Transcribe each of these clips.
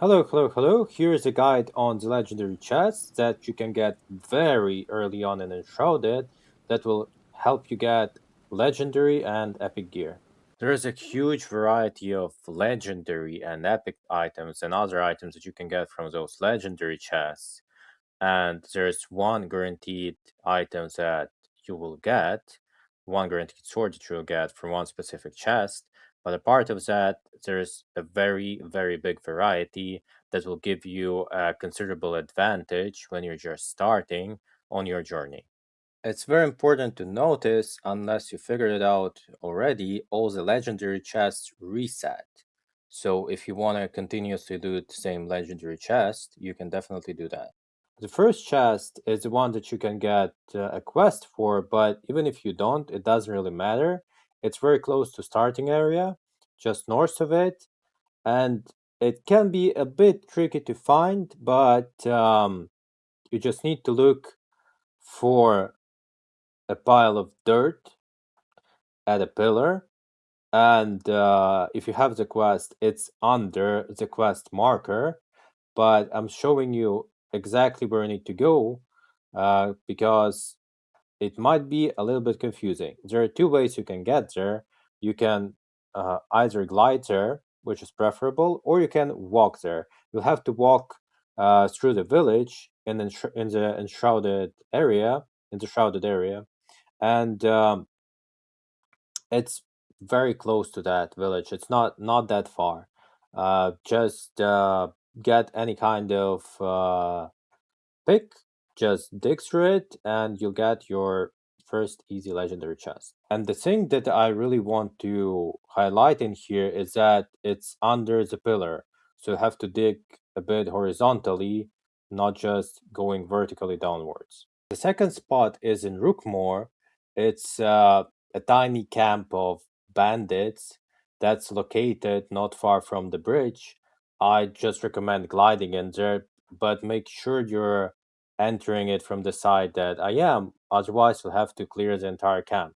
Hello. Here's a guide on the legendary chests that you can get very early on in Enshrouded that will help you get legendary and epic gear. There is a huge variety of legendary and epic items and other items that you can get from those legendary chests. And there's one guaranteed item that you will get, one guaranteed sword that you'll get from one specific chest. But a part of that, there's a very big variety that will give you a considerable advantage when you're just starting on your journey. It's very important to notice, unless you figured it out already, all the legendary chests reset. So if you want to continuously do the same legendary chest, you can definitely do that. The first chest is the one that you can get a quest for, but even if you don't, it doesn't really matter. It's very close to starting area, just north of it, and it can be a bit tricky to find, but you just need to look for a pile of dirt at a pillar, and if you have the quest, it's under the quest marker, but I'm showing you exactly where you need to go because it might be a little bit confusing. There are two ways you can get there. You can either glide there, which is preferable, or you can walk there. You'll have to walk through the village in the shrouded area, and it's very close to that village. It's not that far. Just get any kind of pick, just dig through it, and you'll get your first easy legendary chest. And the thing that I really want to highlight in here is that it's under the pillar, so you have to dig a bit horizontally, not just going vertically downwards. The second spot is in Rookmore. It's a tiny camp of bandits that's located not far from the bridge. I just recommend gliding in there, but make sure you're entering it from the side that I am, otherwise, you'll have to clear the entire camp.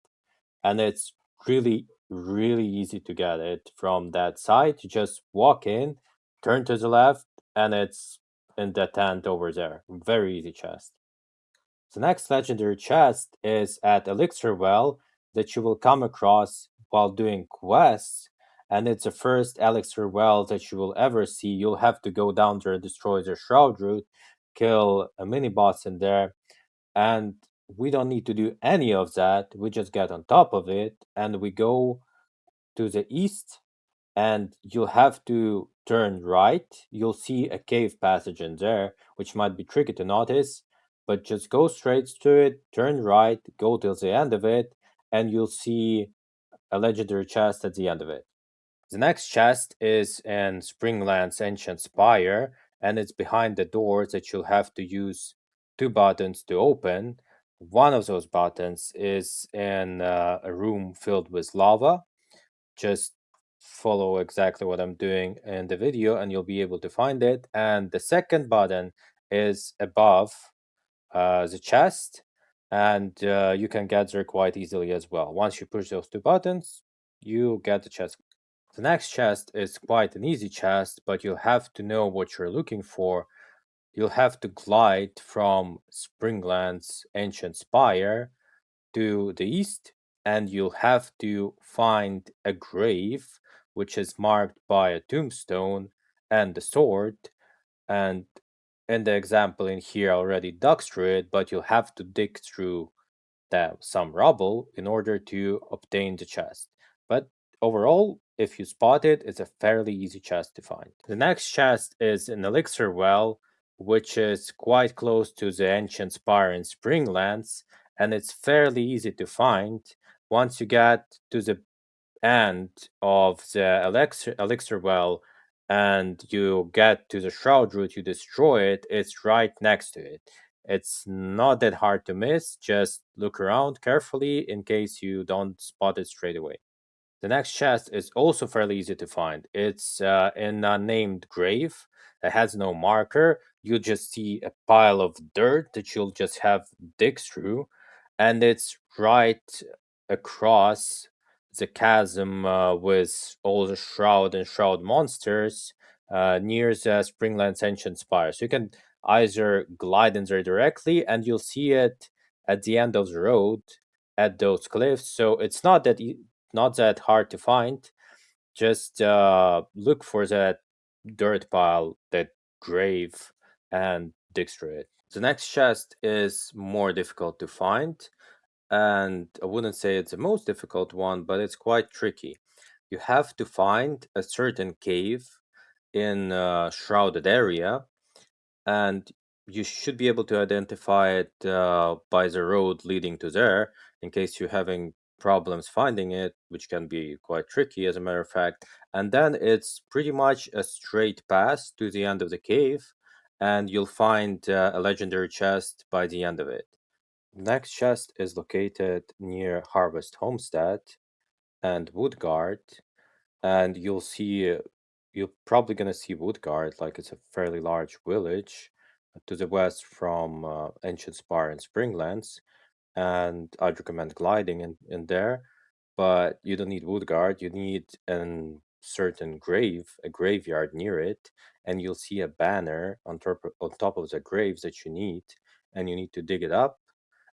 And it's really easy to get it from that side. You just walk in, turn to the left, and it's in the tent over there. Very easy chest. The next legendary chest is at Elixir Well that you will come across while doing quests, and it's the first Elixir Well that you will ever see. You'll have to go down there and destroy the shroud root, kill a mini boss in there, and we don't need to do any of that. We just get on top of it and we go to the east, and you'll have to turn right. You'll see a cave passage in there, which might be tricky to notice, but just go straight to it, turn right, go till the end of it, and you'll see a legendary chest at the end of it. The next chest is in Springlands Ancient Spire, and it's behind the door that you'll have to use two buttons to open. One of those buttons is in a room filled with lava. Just follow exactly what I'm doing in the video and you'll be able to find it. And the second button is above the chest, and you can get there quite easily as well. Once you push those two buttons, you get the chest. The next chest is quite an easy chest, but you'll have to know what you're looking for. You'll have to glide from Springlands Ancient Spire to the east, and you'll have to find a grave which is marked by a tombstone and a sword. And in the example in here, I already dug through it, but you'll have to dig through some rubble in order to obtain the chest. But overall, if you spot it, it's a fairly easy chest to find. The next chest is an Elixir Well, which is quite close to the ancient Spire in Springlands, and it's fairly easy to find. Once you get to the end of the elixir well and you get to the shroud root, you destroy it, it's right next to it. It's not that hard to miss. Just look around carefully in case you don't spot it straight away. The next chest is also fairly easy to find. It's in a named grave that has no marker. You just see a pile of dirt that you'll just have dig through, and it's right across the chasm with all the shroud and shroud monsters. near the Springlands ancient spire. So you can either glide in there directly, and you'll see it at the end of the road at those cliffs. So it's not that hard to find. Just look for that dirt pile, that grave, and dig through it. The next chest is more difficult to find, and I wouldn't say it's the most difficult one, but it's quite tricky. You have to find a certain cave in a shrouded area, and you should be able to identify it by the road leading to there, in case you're having problems finding it, which can be quite tricky, as a matter of fact. And then it's pretty much a straight path to the end of the cave, and you'll find a legendary chest by the end of it. Next chest is located near Harvest Homestead and Woodguard, and you're probably gonna see Woodguard, like it's a fairly large village to the west from Ancient Spire and Springlands, and I'd recommend gliding in there, but you don't need Woodguard, you need a certain a graveyard near it, and you'll see a banner on top of the grave that you need, and you need to dig it up,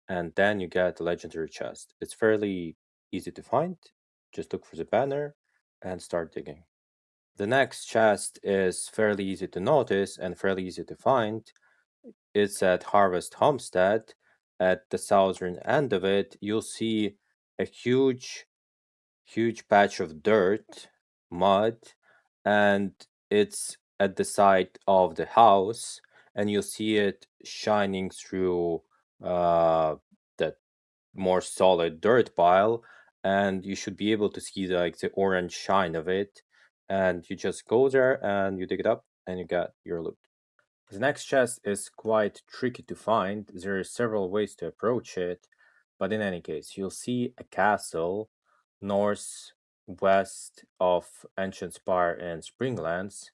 and then you get a legendary chest. It's fairly easy to find. Just look for the banner and start digging. The next chest is fairly easy to notice and fairly easy to find. It's at Harvest Homestead. At the southern end of it, you'll see a huge patch of dirt, mud, and it's at the side of the house, and you'll see it shining through that more solid dirt pile, and you should be able to see the orange shine of it, and you just go there and you dig it up and you get your loot. The next chest is quite tricky to find. There are several ways to approach it, but in any case, you'll see a castle northwest of Ancient Spire and Springlands,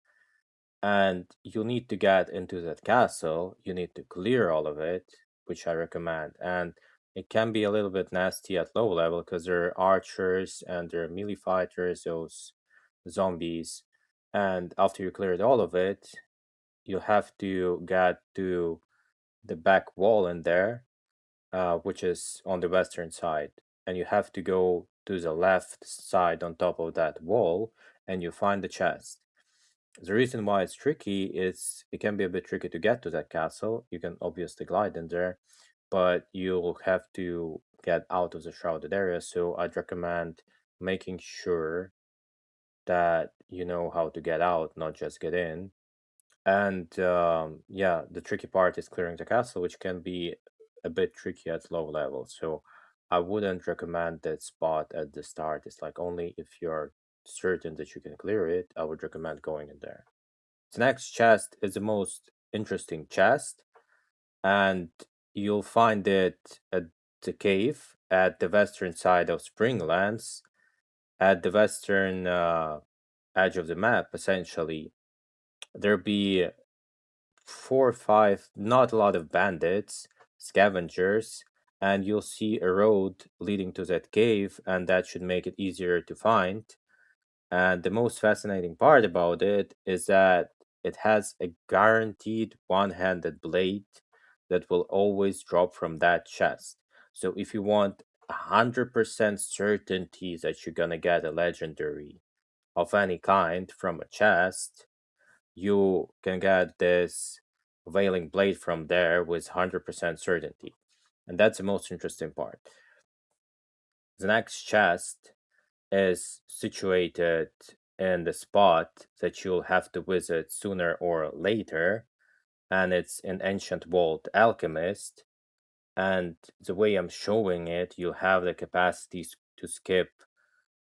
and you'll need to get into that castle. You need to clear all of it, which I recommend. And it can be a little bit nasty at low level because there are archers and there are melee fighters, those zombies. And after you cleared all of it, you'll have to get to the back wall in there, which is on the western side. And you have to go to the left side on top of that wall, and you find the chest. The reason why it's tricky is it can be a bit tricky to get to that castle. You can obviously glide in there, but you'll have to get out of the shrouded area. So I'd recommend making sure that you know how to get out, not just get in. And yeah, the tricky part is clearing the castle, which can be a bit tricky at low level. So I wouldn't recommend that spot at the start. It's like only if you're certain that you can clear it, I would recommend going in there. The next chest is the most interesting chest, and you'll find it at the cave at the western side of Springlands, at the western edge of the map, essentially. There'll be 4 or 5, not a lot of bandits, scavengers, and you'll see a road leading to that cave, and that should make it easier to find. And the most fascinating part about it is that it has a guaranteed one-handed blade that will always drop from that chest. So if you want 100% certainty that you're gonna get a legendary of any kind from a chest, you can get this Wailing blade from there with 100% certainty. And that's the most interesting part. The next chest is situated in the spot that you'll have to visit sooner or later, and it's in Ancient Vault Alchemist. And the way I'm showing it, you'll have the capacity to skip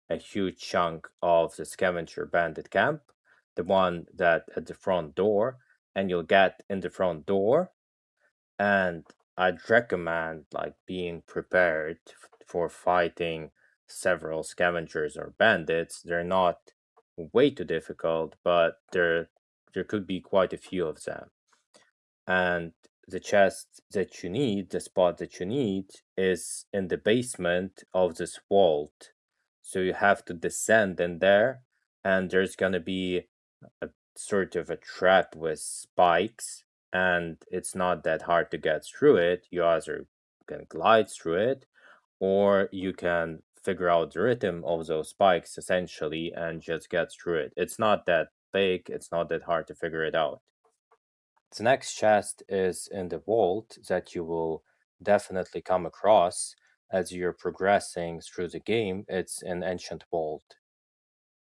a huge chunk of the scavenger bandit camp, the one that at the front door, and you'll get in the front door. And I'd recommend like being prepared for fighting several scavengers or bandits. They're not way too difficult, but there could be quite a few of them. And the chest that you need, the spot that you need, is in the basement of this vault. So you have to descend in there, and there's gonna be a sort of a trap with spikes, and it's not that hard to get through it. You either can glide through it, or you can figure out the rhythm of those spikes essentially and just get through it. It's not that big, it's not that hard to figure it out. The next chest is in the vault that you will definitely come across as you're progressing through the game. It's an ancient vault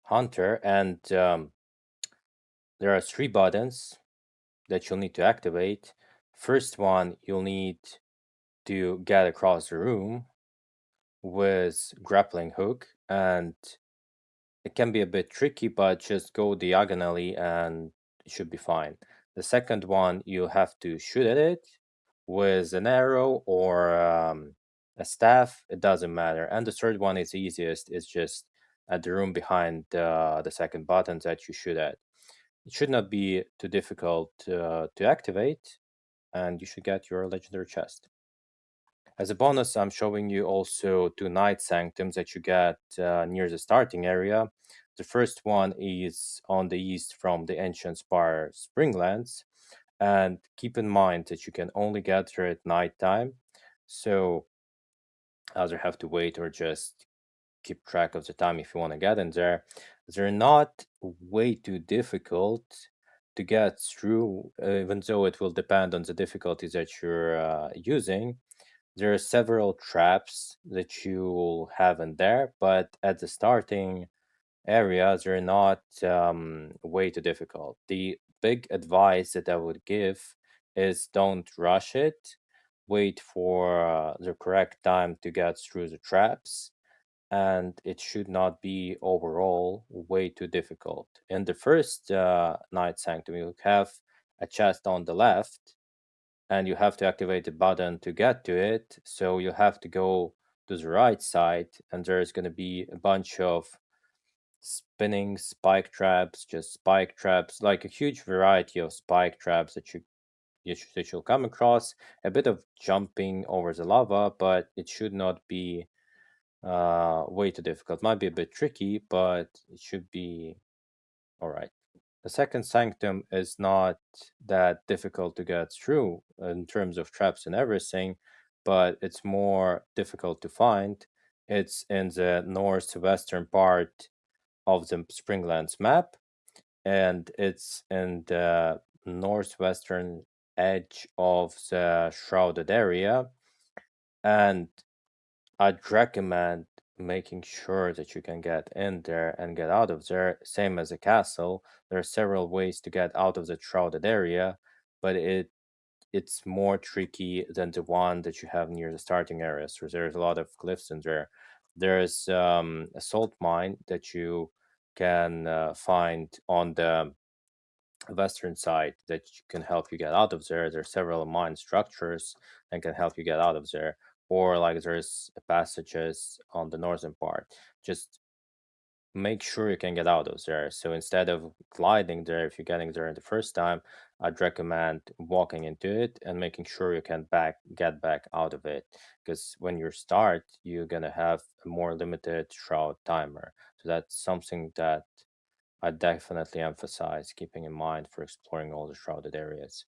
hunter, and there are 3 buttons that you'll need to activate. First one, you'll need to get across the room with grappling hook, and it can be a bit tricky, but just go diagonally and it should be fine. The second one, you have to shoot at it with an arrow or a staff, it doesn't matter. And the third one is the easiest, it's just at the room behind the second button that you shoot at. It should not be too difficult to activate, and you should get your legendary chest. As a bonus, I'm showing you also 2 night sanctums that you get near the starting area. The first one is on the east from the ancient Spire Springlands, and keep in mind that you can only get there at nighttime, so either have to wait or just keep track of the time if you want to get in there. They're not way too difficult to get through, even though it will depend on the difficulties that you're using. There are several traps that you'll have in there, but at the starting area, they're not way too difficult. The big advice that I would give is don't rush it. Wait for the correct time to get through the traps, and it should not be overall way too difficult. In the first Night Sanctum, you have a chest on the left, and you have to activate the button to get to it. So you have to go to the right side, and there's going to be a bunch of spinning spike traps, just spike traps, like a huge variety of spike traps that you'll come across. A bit of jumping over the lava, but it should not be way too difficult. Might be a bit tricky, but it should be all right. The second sanctum is not that difficult to get through in terms of traps and everything, but it's more difficult to find. It's in the northwestern part of the Springlands map, and it's in the northwestern edge of the shrouded area. And I'd recommend making sure that you can get in there and get out of there. Same as a castle, there are several ways to get out of the shrouded area, but it's more tricky than the one that you have near the starting area. So there's a lot of cliffs in there. There's a salt mine that you can find on the western side that can help you get out of there. There are several mine structures that can help you get out of there, or like there's passages on the northern part. Just make sure you can get out of there. So instead of gliding there, if you're getting there the first time, I'd recommend walking into it and making sure you can get back out of it. Because when you start, you're gonna have a more limited shroud timer. So that's something that I definitely emphasize keeping in mind for exploring all the shrouded areas.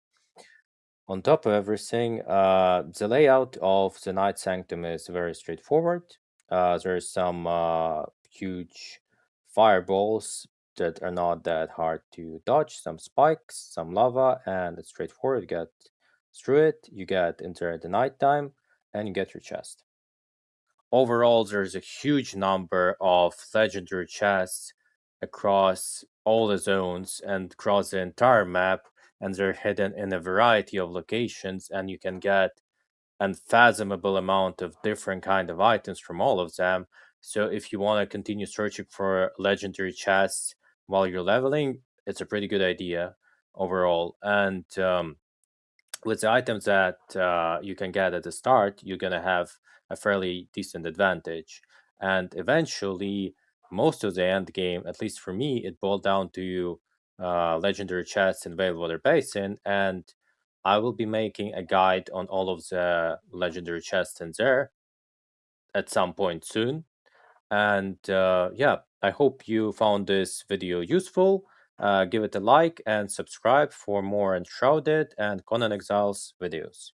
On top of everything, the layout of the Night Sanctum is very straightforward. There's some huge fireballs that are not that hard to dodge, some spikes, some lava, and it's straightforward. You get through it, you get into the nighttime, and you get your chest. Overall, there's a huge number of legendary chests across all the zones and across the entire map, and they're hidden in a variety of locations, and you can get unfathomable amount of different kind of items from all of them. So if you want to continue searching for legendary chests while you're leveling, it's a pretty good idea overall. And with the items that you can get at the start, you're gonna have a fairly decent advantage. And eventually, most of the end game, at least for me, it boiled down to legendary chests in Veilwater Basin, and I will be making a guide on all of the legendary chests in there at some point soon. And yeah, I hope you found this video useful. Give it a like and subscribe for more Enshrouded and Conan Exiles videos.